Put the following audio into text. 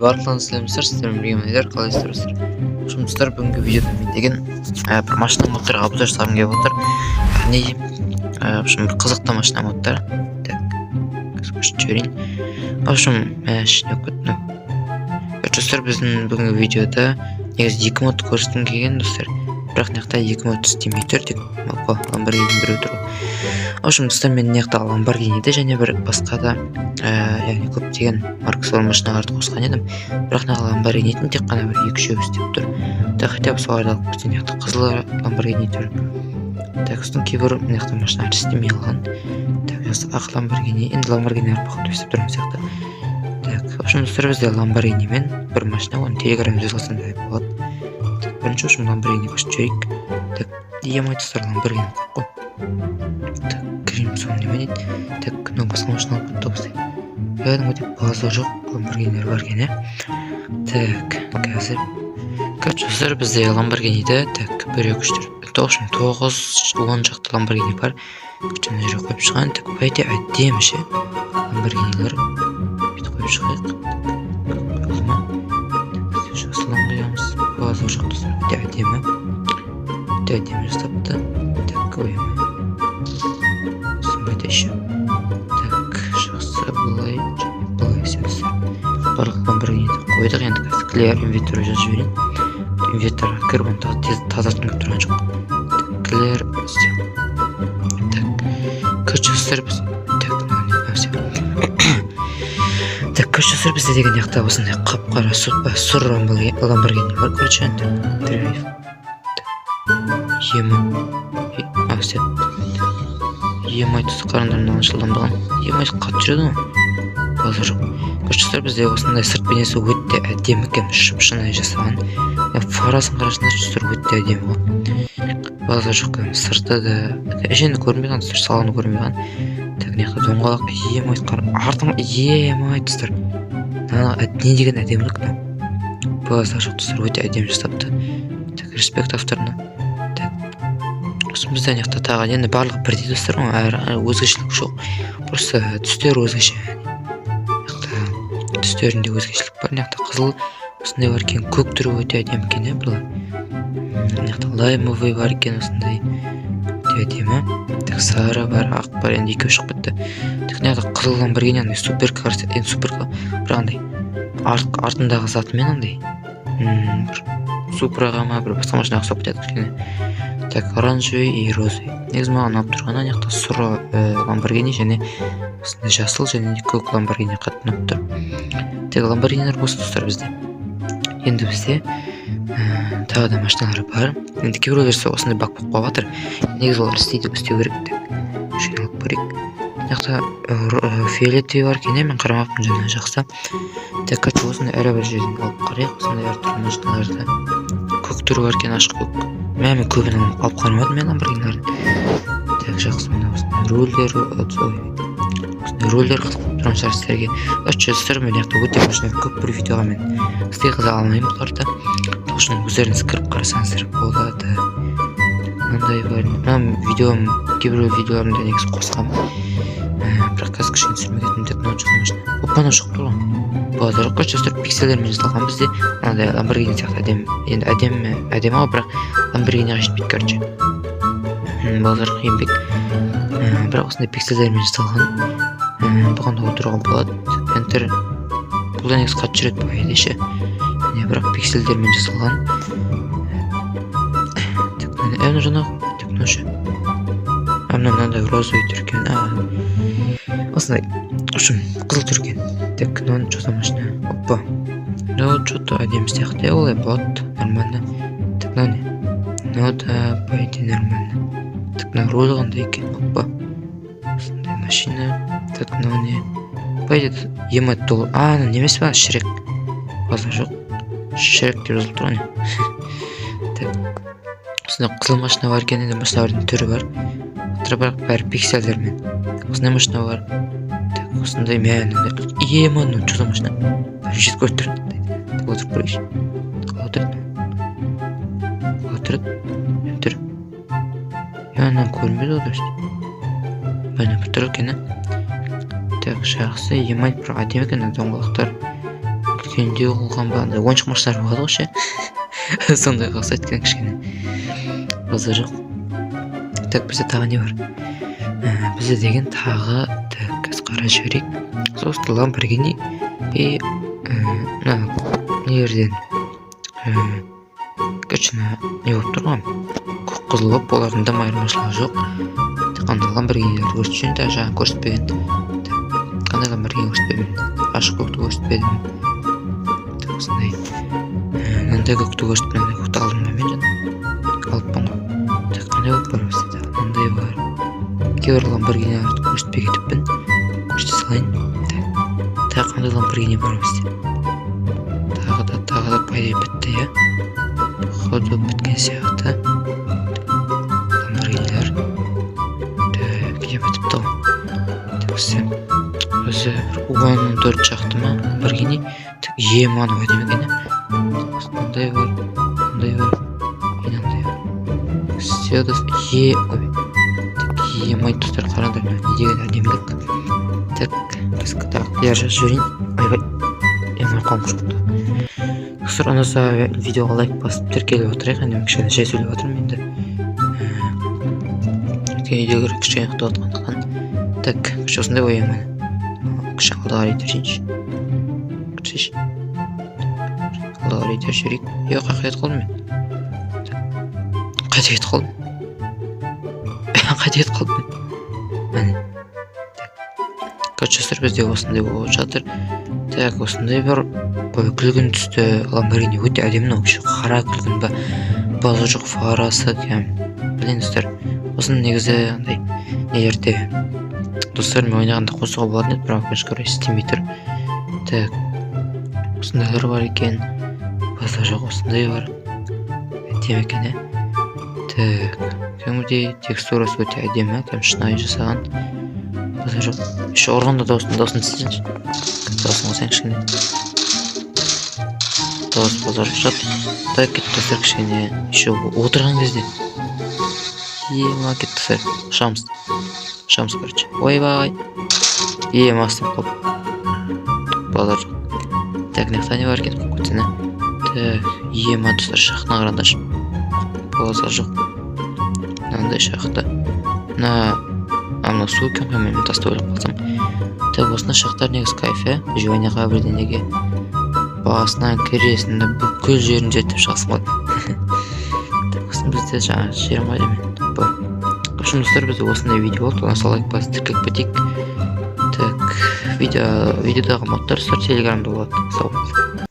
Барлығын сәлемдер, сіздермен бірге мынайлар қалайсыздар? Жұмыстар бүгінгі видеода мен деген бір машина модтарға обзор жасағым келіп отыр. Яғни бір қызықты машина модтар. Так, көшіп жіберейін. В общем, достар, біздің бүгінгі видеода негізі екі модты көрсеткім келген достар. Бірақ мына жақта екі мод істемей тұр, тек Lamborghini біреу тұр. В общем, достар, мен мына жақта Lamborghini'ді және бір басқа да яғни көптеген маркалы машиналарды қосқан едім. Бірақ мына Lamborghini'дің тек қана бір 2-3 істеп тұр. Так, хотя бы соларды алып кетсем, мына жақта қызыл Lamborghini тұр. Так, сосын кейбір мына жақта машиналар істемей қалған. Так, ақ Lamborghini, енді Lamborghini'лер походу істеп тұрмыз сияқты. Так, в общем, достар, бізде Lamborghini мен бір машина, оны телеграмда жазылсын деп болады. Бірінші үшін Lamborghini көшіп жүрейік. Так, емай достар, Lamborghini көп қой. Так, кірейін соны неме дейді. Так, мынау басқа машина алып кетті бастайды. Яғни өте база жоқ Lamborghini'лер бар екен, Так, қазір. Короче, достар, бізде Lamborghini'ді, так, 1-2-3-4, 9-10 жақты Lamborghini бар. Күтіп мына жерге қойып шығған. Так, өте әдемі ше Lamborghini'лер. Бүйтіп қойып шығайық. Жасылын қоямыз. База жоқ достар, өте әдемі. Өте әдемі жасапты. Так, ойымай. Сонбайды еще. Так, жақсы, бұлай сәлсі. Барлық Lamborghini'ді қойдық, енді қазір Clear Inventory жазып жіберейін. Инвентарға кіріп, оны тазартын көп тұрған жоқ. Clear, так, көшістер біз. Так, көшістер бізде деген яқта осындай қап-қара сұр Lamborghini бар, көрші енді. Драйв. Емай тұсы қарындарынан ашылданбаған. Емай қатты жүреді ма? База жоқ. Көшістер бізде осындай сырт бейнесі өтте әдемі екен, шыпшынай жасаған. Фарасын қарашында жүстер өтте әдемі ғой. База жоқ екен, сырты да әшені көрмеген, саланы көрмеген. Так, неқта доңғалақ, емай қарым. Артым, емай тұстар. Не деген әдемілік мынау. База жоқ тұстар, өте әдемі жасапты. Так, респект авторына. Бізде неқта тағы, енді барлық бірдей достар, өзгешілік жоқ. Просто түстер өзгеше. Түстерінде өзгешілік бар. Неқта қызыл осындай бар екен, көк түрі өте әдемі екен, Неқта лаймовый бар екен, осындай өте әдемі. Так, сары бар, ақ бар, енді екеу шығып бітті. Так, неқта қызыл Lamborghini андай суперка бар, енді суперка бір андай артындағы затымен андай бір Суpraға ма, бір басқа машинаға ұқсап кетеді кішкене. Так, оранжевый и розовый. Негізі маған ұнап тұрғаны неқта сұр Lamborghini және осындай жасыл және көк Lamborghini қатты ұнап тұр. Так, Lamborghini'лер осы достар бізде. Енді бізде тағы да машиналар бар. Енді кейбіреулер осындай бак болып қойып жатыр. Негізі олар істейді, істеу керек. Шын алып көрейік. Неқта фиолетовый бар екен, мен қарамаппын жаңа жақсы. Так, осындай әрі бір жерден алып қарайық. Осындай әртүрлі машиналарды. Көк түрі бар екен, ашық көк. Мен көбін алып қарамадым мен Lamborghini'лерді. Так, жақсы, мен осындай рөлдер, рөлдер қызық тұрған шығар сіздерге. Достар, мен яқты өте машина көп бір видеоға мен істей қыза алмаймын бұларды. Үшін өздеріңіз кіріп қарасаңыздар болады. Мынандай бар. Видеом, кейбір видеоларымда негізі қосқам. Бірақ қазір кішкене түсірмеген міндет мынау жоқ машина. Опаны жоқ тұр ғой. Болады жоқ. Достар, пиксельдермен жасалған бізде. Мынандай Lamborghini сияқты әдемі. Енді әдемі ғой, бірақ Lamborghini'ға жетпейді, короче. Болады жоқ, еңбек. Бірақ осындай пиксельдермен жасалған. Бұған да отыруға болады. Enter. Бұл да негізі қатты жүреді бұл едеше. Бірақ пиксельдермен жасалған. Әмі жаңа teknoшы. Мынандай розовый түркен. Осындай. Үшім қызыл түркен. Так, мынаны что-то машина. Опа. Что-то әдемі сияқты. Олай болады. Нормально. Так, мынау да пойди нормально. Так, мынау розығандай екен. Опа. Осындай машина. Так, мынау не? Пойди емет толы. Немес ба? Шрек. База жоқ. Шрек деп жазылып тұрған. Так. Осындай қызыл машина бар екен, енді машиналардың түрі бар. Бірақ бәрі пиксельдермен. Осындай машина бар. Так, осындай мән. Еманың что-то машина. Жет көріп тұр. Так, отырып көрейші. Ентір. Янан көрмеді ол дұрыс. Бәне бір тұр екен. Так, жақсы. Емай бір әдемі екен доңғалақтар. дүкенде болған ба, андай ойыншық машиналар болады ғой ше. Сондайға ұқсайды екен кішкене. Қызы жоқ. Так, бізде тағы не бар? Бізде деген тағы, так, қазір қарап жіберейік. Сосын Lamborghini и нелерден короче не болып тұр ғой, көк қызыл болып, олардың да айырмашылығы жоқ. Тек қана Lamborghini'лерді көрсетейін, жаңа көрсетпеген. Қандай Lamborghini көрсетпедім, ашық көкті көрсетпедім. Так, осындай мынандай көкті көрсетпедім, мынандай көкті алдым ба мен жаңа алыппын ғой. Так, қандай болып бар бізде, мындай бар. Кейбір Lamborghini'лерді көрсетпей кетіппін, көрсете салайын. Так, қандай Lamborghini бар бізде. Тағы да пайда бітті, иә. Ходы біткен сияқты. Lamborghini'лер. Так, е бітіпті ғой. Так, өзі 14 шақты ма Lamborghini. Так, маны ғой демеген, мындай бар, мындай бар, мындай бар. Ой, так, май достар, қараңдар, не деген әдемілік. Так, так, я жазып жіберейін. Айбай, май қолым шықты. Қыздар, ұнаса видеоға лайк басып тіркеліп отырайық, әне кішкене жай сөйлеп отырмын енді. Видеоға кішкене ұйықтап отқандықтан. Так, кіші осындай ойым мені. Кіші алда қарай тершейінші. Кіші. Алда қарай тершейік. Қайда кетіп қалдым мен? Қайда кетіп қалдым? Қайда кетіп қалдым мен? Кәчестер бізде осындай болып жатыр. Так, осындай бір күлгін түсті Lamborghini өте әдемі, қара күлгін ба, базы жоқ фарасы кәм. Білен достар, осының негізі андай нелерде достар мен ойнағанда қосуға болатын еді, бірақ өкінішке орай істемей тұр. Так, осындайлар бар екен, базы жоқ осындай бар. Әдемі екен, ә? Так, кәдімгідей текстурасы өте әдемі, кәм шынайы жасаған. Базы жоқ. Еще ұрғанда даусын істейінші. Даусын қосайын кішкене. Дауыс базар жат. Так, кетті достар кішкене. Еще отырған кезде. Ема кетті достар. Шамыз, короче. Ойбай. Мастым қоп. Базар жат. Так, неқта не бар екен көтсіне. Так, ема достар шақына қарандаш. Базар жоқ. Мынандай шақты. Мына су екен, мен тасты ойлап қалсам. Так, осында шақтар негіз кайфе, жуанияға бірденеге басынан кересінде бүкіл жерін жетіп шығасың ғой. Так, осында бізде жаңа жерім ғой демен. В общем, достар, бізде осындай видео болды, оны лайк басып тіркеліп кетейік. Так, видеодағы модтар телеграмда болады. Сау болыңыздар.